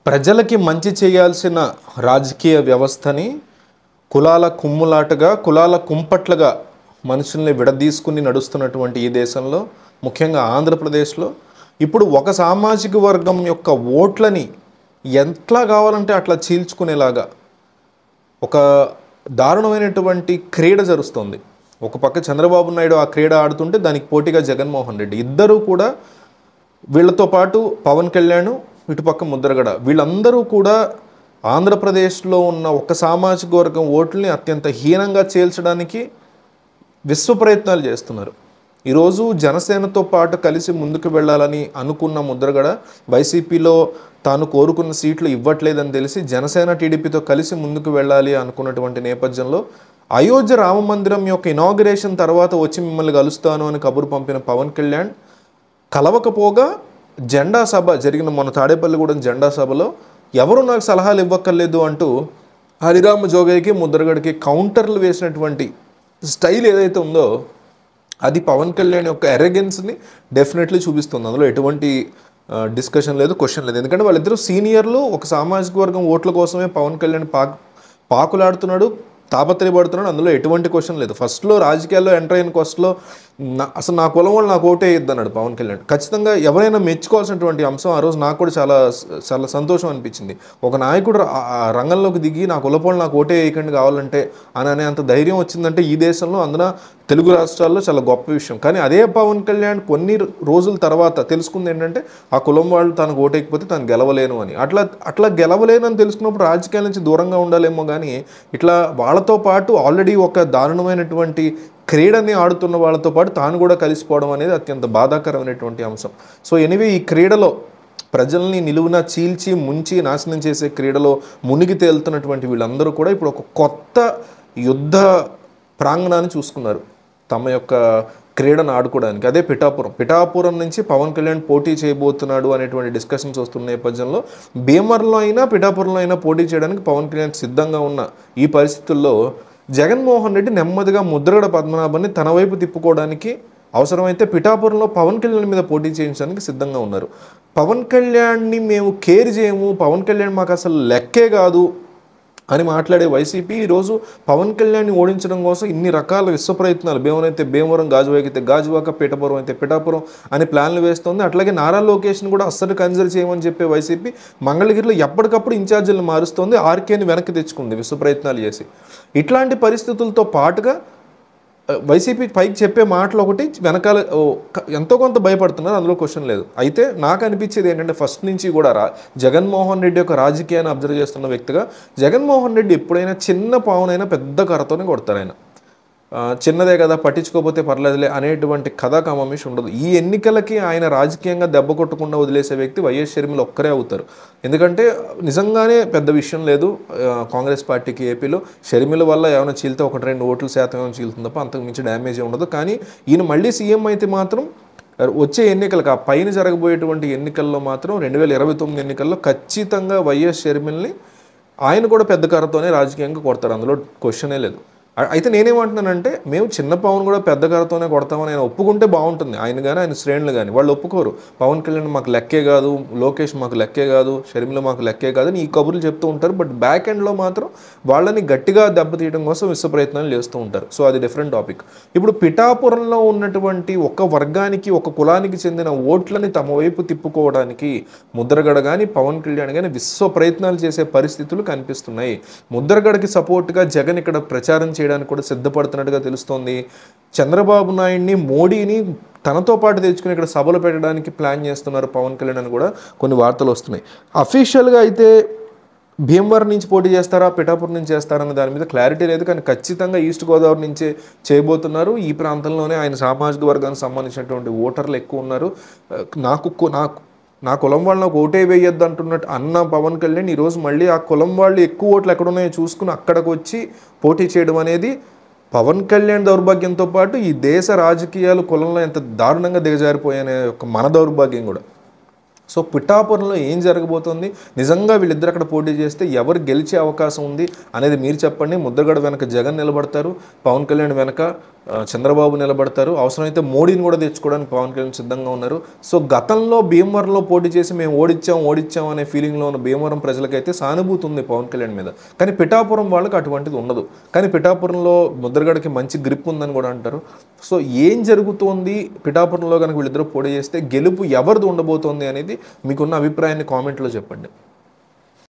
ప్రజలకి మంచి చేయాల్సిన రాజకీయ వ్యవస్థని కులాల కుమ్ములాటగా, కులాల కుంపట్లుగా మనుషుల్ని విడదీసుకుని నడుస్తున్నటువంటి ఈ దేశంలో, ముఖ్యంగా ఆంధ్రప్రదేశ్లో ఇప్పుడు ఒక సామాజిక వర్గం యొక్క ఓట్లని ఎట్లా కావాలంటే అట్లా చీల్చుకునేలాగా ఒక దారుణమైనటువంటి క్రీడ జరుగుతుంది. ఒక పక్క చంద్రబాబు నాయుడు ఆ క్రీడ ఆడుతుంటే దానికి పోటీగా జగన్మోహన్ రెడ్డి, ఇద్దరూ కూడా వీళ్ళతో పాటు పవన్ కళ్యాణ్, ఇటుపక్క ముద్రగడ, వీళ్ళందరూ కూడా ఆంధ్రప్రదేశ్లో ఉన్న ఒక సామాజిక వర్గం ఓట్లని అత్యంత హీనంగా చేల్చడానికి విశ్వ ప్రయత్నాలు చేస్తున్నారు. ఈరోజు జనసేనతో పాటు కలిసి ముందుకు వెళ్ళాలని అనుకున్న ముద్రగడ వైసీపీలో తాను కోరుకున్న సీట్లు ఇవ్వట్లేదని తెలిసి జనసేన టీడీపీతో కలిసి ముందుకు వెళ్ళాలి అనుకున్నటువంటి నేపథ్యంలో అయోధ్య రామ మందిరం యొక్క ఇనాగ్రేషన్ తర్వాత వచ్చి మిమ్మల్ని కలుస్తాను అని కబురు పంపిన పవన్ కళ్యాణ్ కలవకపోగా జెండా సభ జరిగిన మొన్న తాడేపల్లిగూడెం జెండా సభలో ఎవరు నాకు సలహాలు ఇవ్వక్కర్లేదు అంటూ హరిరామ జోగయ్యకి ముద్రగడకి కౌంటర్లు వేసినటువంటి స్టైల్ ఏదైతే ఉందో అది పవన్ కళ్యాణ్ యొక్క ఎరగెన్స్ని డెఫినెట్లీ చూపిస్తుంది. అందులో ఎటువంటి డిస్కషన్ లేదు, క్వశ్చన్ లేదు. ఎందుకంటే వాళ్ళిద్దరూ సీనియర్లు. ఒక సామాజిక వర్గం ఓట్ల కోసమే పవన్ కళ్యాణ్ పాకులాడుతున్నాడు, తాపత్రయపడుతున్నాడు. అందులో ఎటువంటి క్వశ్చన్ లేదు. ఫస్ట్లో రాజకీయాల్లో ఎంటర్ అయిన ఫస్ట్లో అసలు నా కులం వాళ్ళు నాకు ఓటే వేయద్దు అన్నాడు పవన్ కళ్యాణ్. ఖచ్చితంగా ఎవరైనా మెచ్చుకోవాల్సినటువంటి అంశం. ఆ రోజు నాకు కూడా చాలా చాలా సంతోషం అనిపించింది. ఒక నాయకుడు రంగంలోకి దిగి నా కులపోళ్ళు నాకు ఓటే వేయకండి కావాలంటే అని అనేంత ధైర్యం వచ్చిందంటే ఈ దేశంలో, అందున తెలుగు రాష్ట్రాల్లో చాలా గొప్ప విషయం. కానీ అదే పవన్ కళ్యాణ్ కొన్ని రోజుల తర్వాత తెలుసుకుంది ఏంటంటే ఆ కులం వాళ్ళు తనకు ఓటేయకపోతే తను గెలవలేను అని. అట్లా గెలవలేను అని తెలుసుకున్నప్పుడు రాజకీయాల నుంచి దూరంగా ఉండాలేమో. కానీ ఇట్లా వాళ్ళతో పాటు ఆల్రెడీ ఒక దారుణమైనటువంటి క్రీడని ఆడుతున్న వాళ్ళతో పాటు తాను కూడా కలిసిపోవడం అనేది అత్యంత బాధాకరమైనటువంటి అంశం. సో ఎనీవే, ఈ క్రీడలో ప్రజల్ని నిలువున చీల్చి ముంచి నాశనం చేసే క్రీడలో మునిగి తేలుతున్నటువంటి వీళ్ళందరూ కూడా ఇప్పుడు ఒక కొత్త యుద్ధ ప్రాంగణాన్ని చూసుకున్నారు తమ యొక్క క్రీడను ఆడుకోవడానికి. అదే పిఠాపురం నుంచి పవన్ కళ్యాణ్ పోటీ చేయబోతున్నాడు అనేటువంటి డిస్కషన్స్ వస్తున్న నేపథ్యంలో భీమవరంలో అయినా పిఠాపురంలో అయినా పోటీ చేయడానికి పవన్ కళ్యాణ్ సిద్ధంగా ఉన్న ఈ పరిస్థితుల్లో జగన్మోహన్ రెడ్డి నెమ్మదిగా ముద్రగడ పద్మనాభాన్ని తన వైపు తిప్పుకోవడానికి, అవసరమైతే పిఠాపురంలో పవన్ కళ్యాణ్ మీద పోటీ చేయించడానికి సిద్ధంగా ఉన్నారు. పవన్ కళ్యాణ్ని మేము కేర్ చేయము, పవన్ కళ్యాణ్ మాకు అసలు లెక్కే కాదు అని మాట్లాడే వైసీపీ ఈరోజు పవన్ కళ్యాణ్ని ఓడించడం కోసం ఇన్ని రకాల విశ్వ ప్రయత్నాలు, భీమవరం, గాజువాక అయితే గాజువాక, పిఠాపురం అయితే పిఠాపురం అని ప్లాన్లు వేస్తుంది. అట్లాగే నారా లోకేష్ని కూడా అస్సలు కన్సిడర్ చేయమని చెప్పే వైసీపీ మంగళగిరిలో ఎప్పటికప్పుడు ఇన్ఛార్జీలను మారుస్తుంది, ఆర్కేని వెనక్కి తెచ్చుకుంది విశ్వ ప్రయత్నాలు చేసి. ఇట్లాంటి పరిస్థితులతో పాటుగా వైసీపీ పైకి చెప్పే మాటలు ఒకటి, వెనకాల ఎంతో కొంత భయపడుతున్నారు, అందులో క్వశ్చన్ లేదు. అయితే నాకు అనిపించేది ఏంటంటే ఫస్ట్ నుంచి కూడా జగన్మోహన్ రెడ్డి యొక్క రాజకీయాన్ని అబ్జర్వ్ చేస్తున్న వ్యక్తిగా, జగన్మోహన్ రెడ్డి ఎప్పుడైనా చిన్న పావునైనా పెద్ద కర్రతోనే కొడతారు. ఆయన చిన్నదే కదా పట్టించుకోకపోతే పర్లేదులే అనేటువంటి కథా కమమిషి ఉండదు. ఈ ఎన్నికలకి ఆయన రాజకీయంగా దెబ్బ కొట్టకుండా వదిలేసే వ్యక్తి వైఎస్ షర్మిల ఒక్కరే అవుతారు. ఎందుకంటే నిజంగానే పెద్ద విషయం లేదు కాంగ్రెస్ పార్టీకి ఏపీలో. షర్మిల వల్ల ఏమైనా చీలితే 1-2 ఓట్ల శాతం ఏమైనా చీలుతుంది తప్ప అంతకు మించి డ్యామేజ్ ఉండదు. కానీ ఈయన మళ్ళీ సీఎం అయితే మాత్రం వచ్చే ఎన్నికలకు, ఆ పైన జరగబోయేటువంటి ఎన్నికల్లో మాత్రం 2029 ఎన్నికల్లో ఖచ్చితంగా వైఎస్ షర్మిల్ని ఆయన కూడా పెద్ద కర్రతోనే రాజకీయంగా కొడతారు, అందులో క్వశ్చనే లేదు. అయితే నేనేమంటున్నానంటే మేము చిన్న పవన్ కూడా పెద్ద కర్రతోనే కొడతామని ఆయన ఒప్పుకుంటే బాగుంటుంది. ఆయన కానీ ఆయన శ్రేణులు కానీ వాళ్ళు ఒప్పుకోరు. పవన్ కళ్యాణ్ మాకు లెక్కే కాదు, లోకేష్ మాకు లెక్కే కాదు, షర్మిల మాకు లెక్కే కాదు అని ఈ కబుర్లు చెప్తూ ఉంటారు. బట్ బ్యాక్ ఎండ్లో మాత్రం వాళ్ళని గట్టిగా దెబ్బతీయడం కోసం విశ్వ ప్రయత్నాలు చేస్తూ ఉంటారు. సో అది డిఫరెంట్ టాపిక్. ఇప్పుడు పిఠాపురంలో ఉన్నటువంటి ఒక వర్గానికి, ఒక కులానికి చెందిన ఓట్లని తమ వైపు తిప్పుకోవడానికి ముద్రగడ కానీ పవన్ కళ్యాణ్ కానీ విశ్వ ప్రయత్నాలు చేసే పరిస్థితులు కనిపిస్తున్నాయి. ముద్రగడకి సపోర్ట్గా జగన్ ఇక్కడ ప్రచారం చేయడానికి కూడా సిద్ధపడుతున్నట్టుగా తెలుస్తోంది. చంద్రబాబు నాయుడిని, మోడీని తనతో పాటు తెచ్చుకుని ఇక్కడ సభలు పెట్టడానికి ప్లాన్ చేస్తున్నారు పవన్ కళ్యాణ్ అని కూడా కొన్ని వార్తలు వస్తున్నాయి. అఫీషియల్గా అయితే భీమవరం నుంచి పోటీ చేస్తారా, పిఠాపురం నుంచి చేస్తారన్న దాని మీద క్లారిటీ లేదు. కానీ ఖచ్చితంగా ఈస్ట్ గోదావరి నుంచే చేయబోతున్నారు. ఈ ప్రాంతంలోనే ఆయన సామాజిక వర్గానికి సంబంధించినటువంటి ఓటర్లు ఎక్కువ ఉన్నారు. నా కులం వాళ్ళు నాకు ఓటే వేయొద్దు అంటున్నట్టు అన్న పవన్ కళ్యాణ్ ఈరోజు మళ్ళీ ఆ కులం వాళ్ళు ఎక్కువ ఓట్లు ఎక్కడున్నాయో చూసుకుని అక్కడికి వచ్చి పోటీ చేయడం అనేది పవన్ కళ్యాణ్ దౌర్భాగ్యంతో పాటు ఈ దేశ రాజకీయాలు కులంలో ఎంత దారుణంగా దిగజారిపోయాయనే ఒక మన దౌర్భాగ్యం కూడా. సో పిఠాపురంలో ఏం జరగబోతుంది, నిజంగా వీళ్ళిద్దరు అక్కడ పోటీ చేస్తే ఎవరు గెలిచే అవకాశం ఉంది అనేది మీరు చెప్పండి. ముద్రగడ వెనక జగన్ నిలబడతారు, పవన్ కళ్యాణ్ వెనక చంద్రబాబు నిలబడతారు. అవసరమైతే మోడీని కూడా తెచ్చుకోవడానికి పవన్ కళ్యాణ్ సిద్ధంగా ఉన్నారు. సో గతంలో భీమవరంలో పోటీ చేసి మేము ఓడించాం అనే ఫీలింగ్లో ఉన్న భీమవరం ప్రజలకైతే సానుభూతి ఉంది పవన్ కళ్యాణ్ మీద. కానీ పిఠాపురం వాళ్ళకి అటువంటిది ఉండదు. కానీ పిఠాపురంలో ముద్రగడకి మంచి గ్రిప్ ఉందని కూడా అంటారు. సో ఏం జరుగుతోంది పిఠాపురంలో కనుక వీళ్ళిద్దరూ పోటీ చేస్తే గెలుపు ఎవరిది ఉండబోతోంది అనేది మీకున్న అభిప్రాయాన్ని కామెంట్లో చెప్పండి.